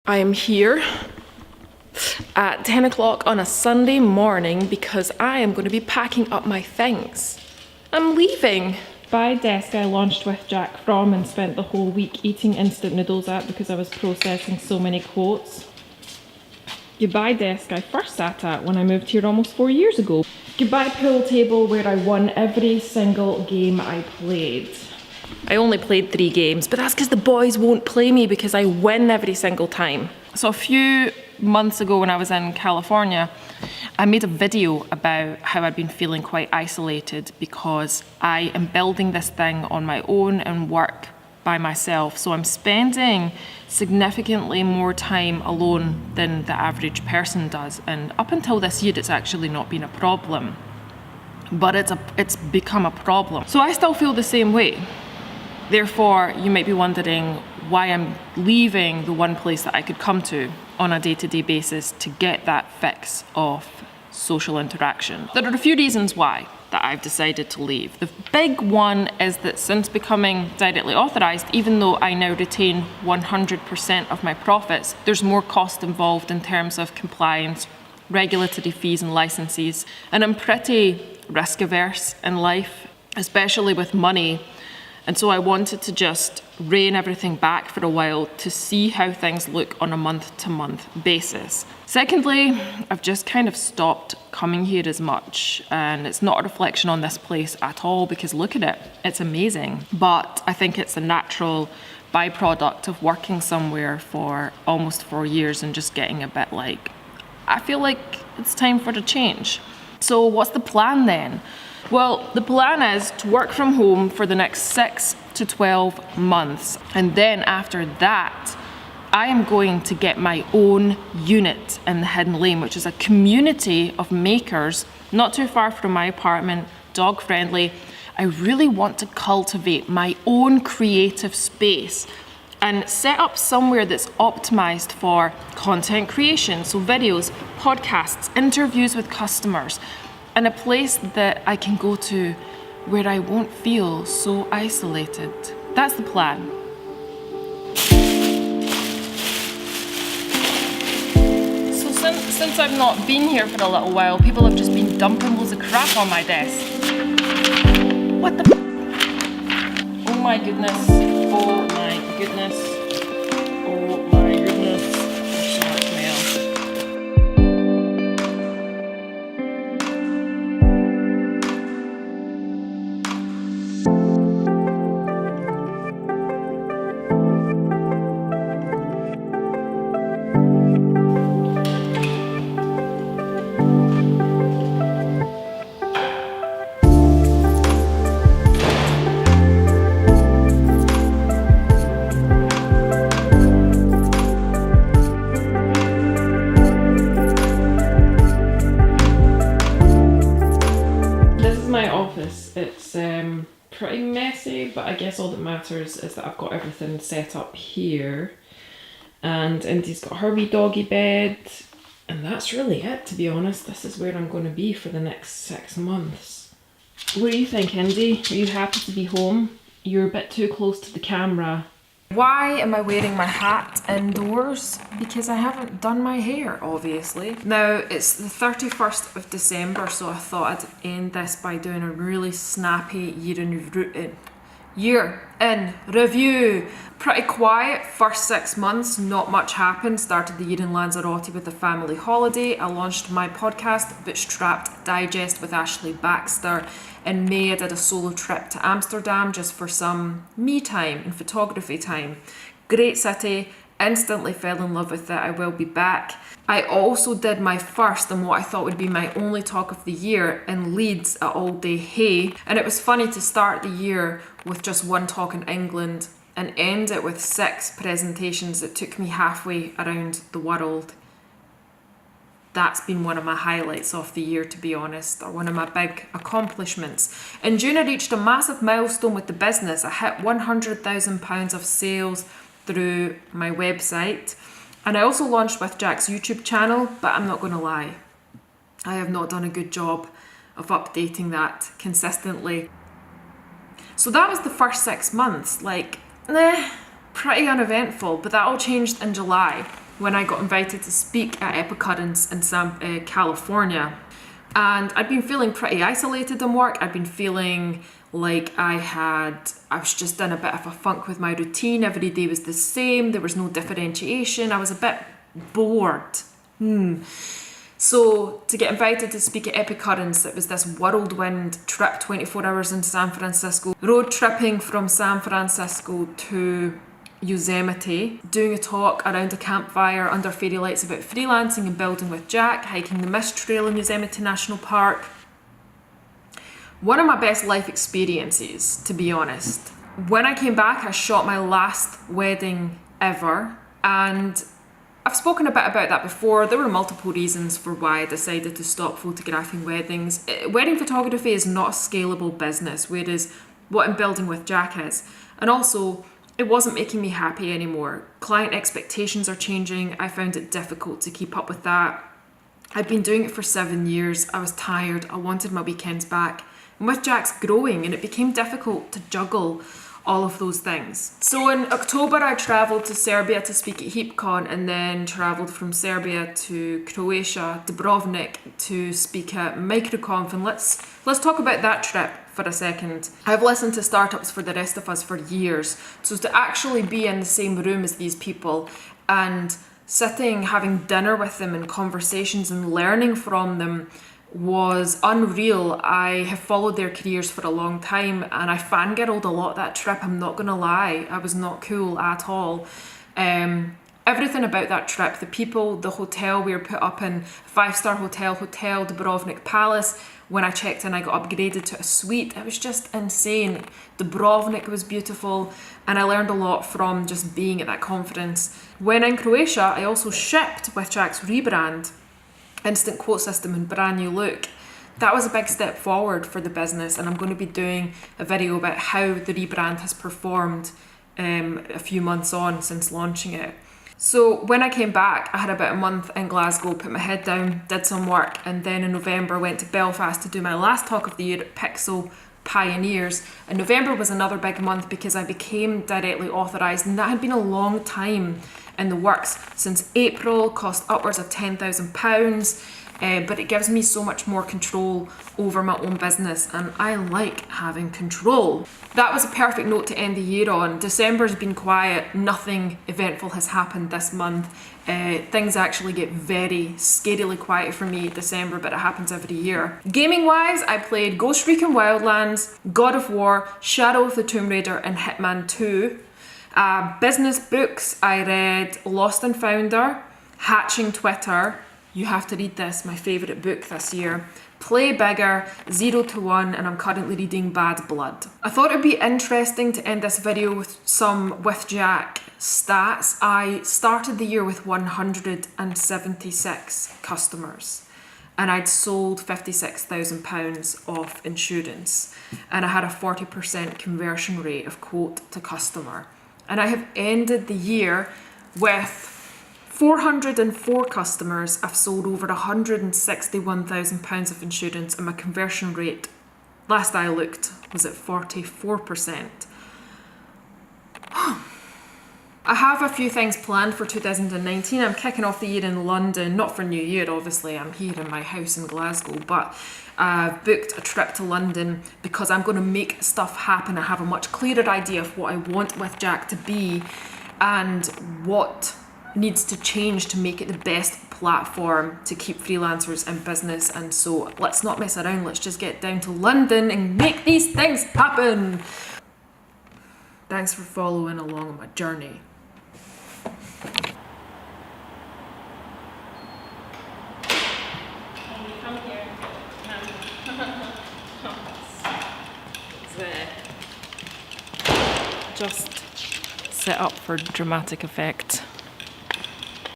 I am here at 10 o'clock on a Sunday morning because I am going to be packing up my things. I'm leaving. By desk I launched with Jack from and spent the whole week eating instant noodles at because I was processing so many quotes. Goodbye desk I first sat at when I moved here almost 4 years ago. Goodbye pool table where I won every single game I played. I only played 3 games, but that's because the boys won't play me because I win every single time. So a few months ago when I was in California, I made a video about how I'd been feeling quite isolated because I am building this thing on my own and work by myself. So I'm spending significantly more time alone than the average person does. And up until this year, it's actually not been a problem, but it's become a problem. So I still feel the same way. Therefore, you might be wondering why I'm leaving the one place that I could come to on a day-to-day basis to get that fix of social interaction. There are a few reasons why that I've decided to leave. The big one is that since becoming directly authorized, even though I now retain 100% of my profits, there's more cost involved in terms of compliance, regulatory fees and licenses, and I'm pretty risk averse in life, especially with money. And so I wanted to just rein everything back for a while to see how things look on a month-to-month basis. Secondly, I've just kind of stopped coming here as much, and it's not a reflection on this place at all because look at it, it's amazing. But I think it's a natural byproduct of working somewhere for almost 4 years and just getting a bit like, I feel like it's time for a change. So what's the plan then? Well, the plan is to work from home for the next 6 to 12 months. And then after that, I am going to get my own unit in the Hidden Lane, which is a community of makers, not too far from my apartment, dog friendly. I really want to cultivate my own creative space and set up somewhere that's optimized for content creation. So videos, podcasts, interviews with customers, and a place that I can go to where I won't feel so isolated. That's the plan. So since I've not been here for a little while, people have just been dumping loads of crap on my desk. What the? Oh my goodness. Oh my goodness. Oh my goodness. There's so much mail. It's pretty messy, but I guess all that matters is that I've got everything set up here, and Indy's got her wee doggy bed, and that's really it, to be honest. This is where I'm going to be for the next 6 months. What do you think, Indy? Are you happy to be home? You're a bit too close to the camera. Why am I wearing my hat indoors? Because I haven't done my hair, obviously. Now, it's the 31st of December, so I thought I'd end this by doing a really snappy year in review. Pretty quiet, first 6 months, not much happened. Started the year in Lanzarote with a family holiday. I launched my podcast, Bootstrapped Digest with Ashley Baxter. In May, I did a solo trip to Amsterdam just for some me time and photography time. Great city, instantly fell in love with it. I will be back. I also did my first and what I thought would be my only talk of the year in Leeds at All Day Hay. And it was funny to start the year with just one talk in England and end it with 6 presentations that took me halfway around the world. That's been one of my highlights of the year, to be honest, or one of my big accomplishments. In June, I reached a massive milestone with the business. I hit £100,000 of sales through my website. And I also launched with Jack's YouTube channel, but I'm not going to lie, I have not done a good job of updating that consistently. So that was the first 6 months, pretty uneventful, but that all changed in July. when I got invited to speak at Epicurrence in California. And I'd been feeling pretty isolated in work. I'd been feeling like I was just in a bit of a funk with my routine. Every day was the same. There was no differentiation. I was a bit bored. So to get invited to speak at Epicurrence, it was this whirlwind trip, 24 hours in San Francisco, road tripping from San Francisco to Yosemite, doing a talk around a campfire under fairy lights about freelancing and building with Jack, hiking the Mist Trail in Yosemite National Park. One of my best life experiences, to be honest. When I came back, I shot my last wedding ever, and I've spoken a bit about that before. There were multiple reasons for why I decided to stop photographing weddings. Wedding photography is not a scalable business, whereas what I'm building with Jack is. And also, it wasn't making me happy anymore. Client expectations are changing. I found it difficult to keep up with that. I'd been doing it for 7 years. I was tired. I wanted my weekends back. And with Jack's growing, and it became difficult to juggle all of those things. So in October, I travelled to Serbia to speak at HeapCon, and then travelled from Serbia to Croatia, Dubrovnik, to speak at MicroConf. And let's talk about that trip for a second. I've listened to Startups for the Rest of Us for years, so to actually be in the same room as these people and sitting, having dinner with them and conversations and learning from them was unreal. I have followed their careers for a long time, and I fangirled a lot that trip. I'm not gonna lie, I was not cool at all. Everything about that trip, the people, the hotel we were put up in, 5-star hotel Dubrovnik Palace. When I checked in, I got upgraded to a suite. It was just insane. Dubrovnik was beautiful, and I learned a lot from just being at that conference. When in Croatia, I also shipped with Jack's rebrand, instant quote system and brand new look. That was a big step forward for the business, and I'm going to be doing a video about how the rebrand has performed a few months on since launching it. So when I came back, I had about a month in Glasgow, put my head down, did some work, and then in November went to Belfast to do my last talk of the year at Pixel Pioneers. And November was another big month because I became directly authorised, and that had been a long time in the works. Since April, cost upwards of £10,000, but it gives me so much more control over my own business, and I like having control. That was a perfect note to end the year on. December's been quiet, nothing eventful has happened this month. Things actually get very scarily quiet for me December, but it happens every year. Gaming wise, I played Ghost Recon Wildlands, God of War, Shadow of the Tomb Raider, and Hitman 2. Business books, I read Lost and Founder, Hatching Twitter, you have to read this, my favourite book this year, Play Bigger, 0 to 1, and I'm currently reading Bad Blood. I thought it'd be interesting to end this video with some With Jack stats. I started the year with 176 customers, and I'd sold £56,000 of insurance, and I had a 40% conversion rate of quote to customer. And I have ended the year with 404 customers. I've sold over £161,000 of insurance, and my conversion rate, last I looked, was at 44%. I have a few things planned for 2019. I'm kicking off the year in London, not for New Year, obviously, I'm here in my house in Glasgow, but I've booked a trip to London because I'm going to make stuff happen. I have a much clearer idea of what I want With Jack to be and what needs to change to make it the best platform to keep freelancers in business. And so let's not mess around, let's just get down to London and make these things happen. Thanks for following along on my journey. Just set up for dramatic effect.